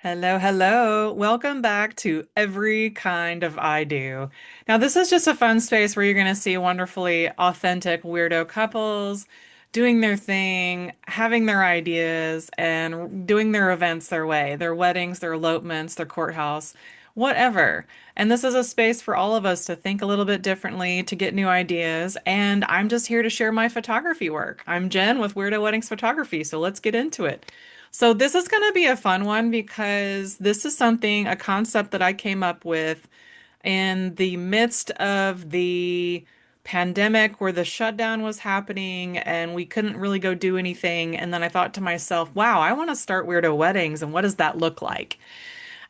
Hello, hello. Welcome back to Every Kind of I Do. Now, this is just a fun space where you're going to see wonderfully authentic weirdo couples doing their thing, having their ideas, and doing their events their way, their weddings, their elopements, their courthouse, whatever. And this is a space for all of us to think a little bit differently, to get new ideas. And I'm just here to share my photography work. I'm Jen with Weirdo Weddings Photography, so let's get into it. So this is going to be a fun one because this is a concept that I came up with in the midst of the pandemic where the shutdown was happening and we couldn't really go do anything. And then I thought to myself, wow, I want to start weirdo weddings and what does that look like?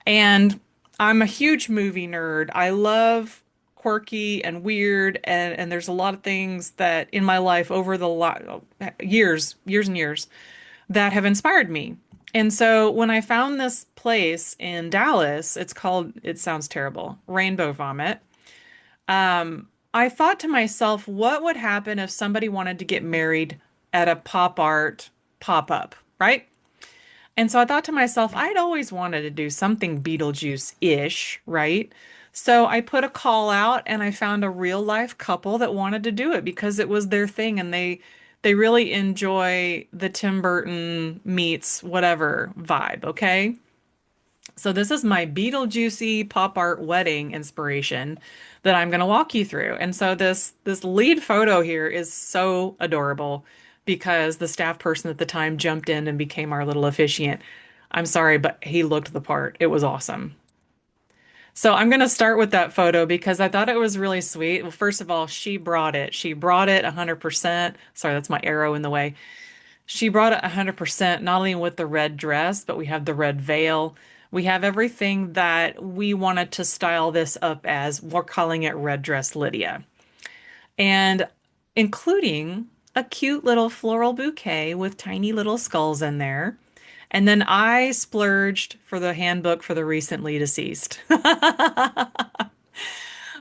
And I'm a huge movie nerd. I love quirky and weird and there's a lot of things that in my life over the years and years that have inspired me. And so when I found this place in Dallas, it's called, it sounds terrible, Rainbow Vomit. I thought to myself, what would happen if somebody wanted to get married at a pop art pop-up, right? And so I thought to myself, I'd always wanted to do something Beetlejuice-ish, right? So I put a call out and I found a real life couple that wanted to do it because it was their thing and they really enjoy the Tim Burton meets whatever vibe, okay? So this is my Beetlejuicy Pop Art wedding inspiration that I'm going to walk you through. And so this lead photo here is so adorable because the staff person at the time jumped in and became our little officiant. I'm sorry, but he looked the part. It was awesome. So I'm going to start with that photo because I thought it was really sweet. Well, first of all, she brought it. She brought it 100%. Sorry, that's my arrow in the way. She brought it 100%, not only with the red dress, but we have the red veil. We have everything that we wanted to style this up as. We're calling it Red Dress Lydia. And including a cute little floral bouquet with tiny little skulls in there. And then I splurged for the handbook for the recently deceased.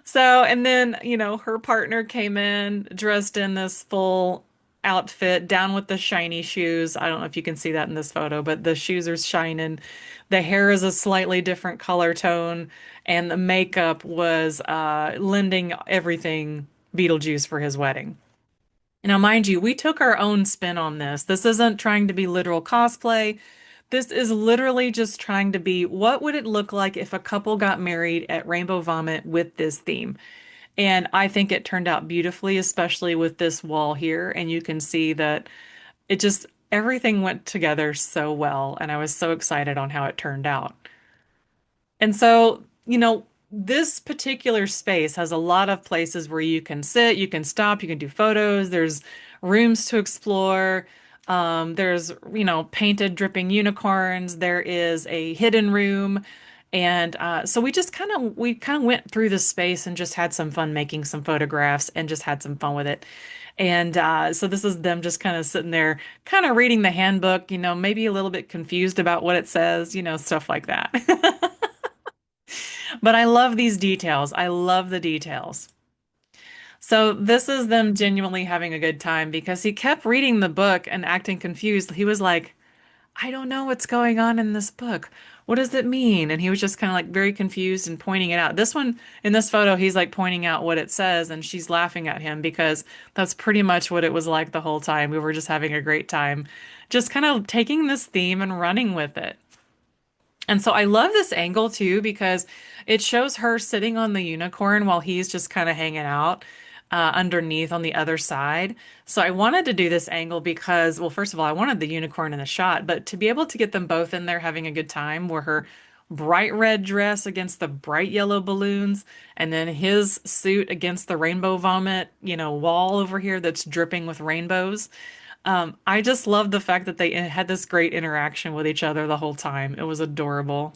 So, and then, her partner came in dressed in this full outfit, down with the shiny shoes. I don't know if you can see that in this photo, but the shoes are shining. The hair is a slightly different color tone, and the makeup was lending everything Beetlejuice for his wedding. Now, mind you, we took our own spin on this. This isn't trying to be literal cosplay. This is literally just trying to be what would it look like if a couple got married at Rainbow Vomit with this theme? And I think it turned out beautifully, especially with this wall here. And you can see that it just, everything went together so well. And I was so excited on how it turned out. And so, this particular space has a lot of places where you can sit, you can stop, you can do photos. There's rooms to explore. There's, painted dripping unicorns. There is a hidden room. And so we kind of went through this space and just had some fun making some photographs and just had some fun with it. And so this is them just kind of sitting there, kind of reading the handbook, maybe a little bit confused about what it says, stuff like that. But I love these details. I love the details. So this is them genuinely having a good time because he kept reading the book and acting confused. He was like, I don't know what's going on in this book. What does it mean? And he was just kind of like very confused and pointing it out. This one, in this photo, he's like pointing out what it says and she's laughing at him because that's pretty much what it was like the whole time. We were just having a great time, just kind of taking this theme and running with it. And so I love this angle too because it shows her sitting on the unicorn while he's just kind of hanging out underneath on the other side. So I wanted to do this angle because, well, first of all, I wanted the unicorn in the shot, but to be able to get them both in there having a good time where her bright red dress against the bright yellow balloons and then his suit against the rainbow vomit, wall over here that's dripping with rainbows. I just love the fact that they had this great interaction with each other the whole time. It was adorable.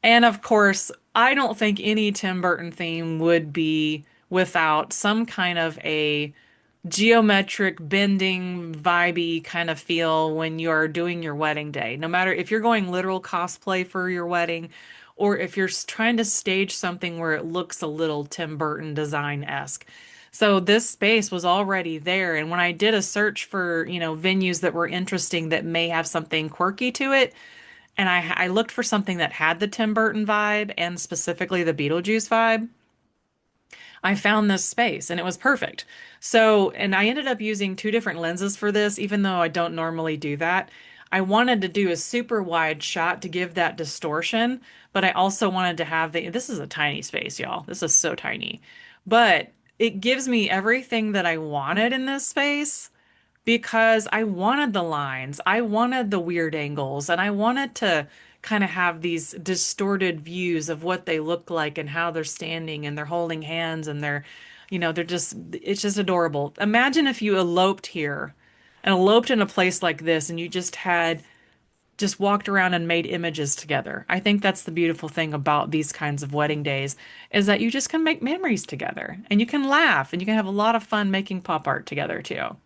And of course, I don't think any Tim Burton theme would be without some kind of a geometric bending, vibey kind of feel when you're doing your wedding day. No matter if you're going literal cosplay for your wedding or if you're trying to stage something where it looks a little Tim Burton design-esque. So this space was already there. And when I did a search for, venues that were interesting that may have something quirky to it, and I looked for something that had the Tim Burton vibe and specifically the Beetlejuice vibe. I found this space and it was perfect. So, and I ended up using two different lenses for this, even though I don't normally do that. I wanted to do a super wide shot to give that distortion, but I also wanted to have this is a tiny space, y'all. This is so tiny, but it gives me everything that I wanted in this space because I wanted the lines, I wanted the weird angles, and I wanted to kind of have these distorted views of what they look like and how they're standing and they're holding hands and they're just, it's just adorable. Imagine if you eloped here and eloped in a place like this and you just walked around and made images together. I think that's the beautiful thing about these kinds of wedding days is that you just can make memories together and you can laugh and you can have a lot of fun making pop art together too.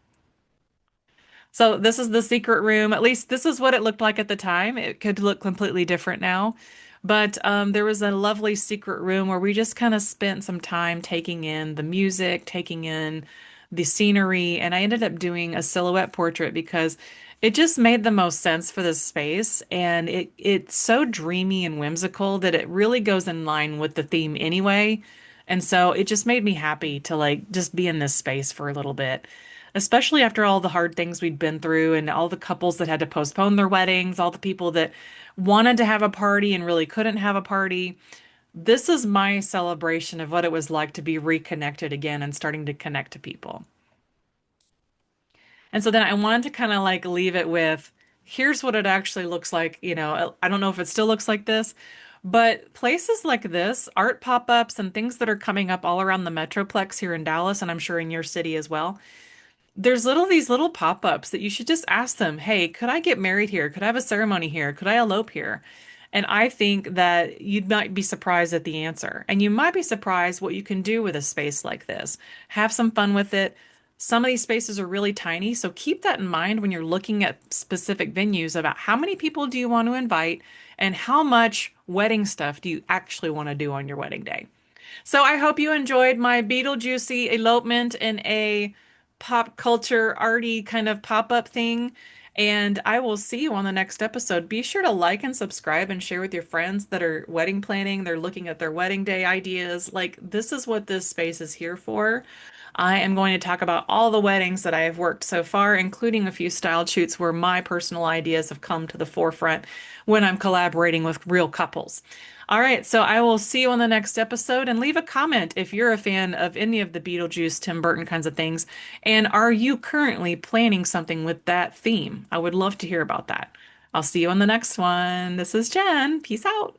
So this is the secret room. At least this is what it looked like at the time. It could look completely different now. But there was a lovely secret room where we just kind of spent some time taking in the music, taking in the scenery, and I ended up doing a silhouette portrait because it just made the most sense for this space. And it's so dreamy and whimsical that it really goes in line with the theme anyway. And so it just made me happy to like just be in this space for a little bit, especially after all the hard things we'd been through and all the couples that had to postpone their weddings, all the people that wanted to have a party and really couldn't have a party. This is my celebration of what it was like to be reconnected again and starting to connect to people. And so then I wanted to kind of like leave it with here's what it actually looks like. I don't know if it still looks like this, but places like this, art pop-ups and things that are coming up all around the Metroplex here in Dallas, and I'm sure in your city as well, there's these little pop-ups that you should just ask them, "Hey, could I get married here? Could I have a ceremony here? Could I elope here?" And I think that you might be surprised at the answer. And you might be surprised what you can do with a space like this. Have some fun with it. Some of these spaces are really tiny, so keep that in mind when you're looking at specific venues about how many people do you want to invite and how much wedding stuff do you actually want to do on your wedding day. So I hope you enjoyed my Beetlejuicy elopement in a pop culture arty kind of pop-up thing. And I will see you on the next episode. Be sure to like and subscribe and share with your friends that are wedding planning. They're looking at their wedding day ideas. Like, this is what this space is here for. I am going to talk about all the weddings that I have worked so far, including a few style shoots where my personal ideas have come to the forefront when I'm collaborating with real couples. All right, so I will see you on the next episode and leave a comment if you're a fan of any of the Beetlejuice, Tim Burton kinds of things. And are you currently planning something with that theme? I would love to hear about that. I'll see you on the next one. This is Jen. Peace out.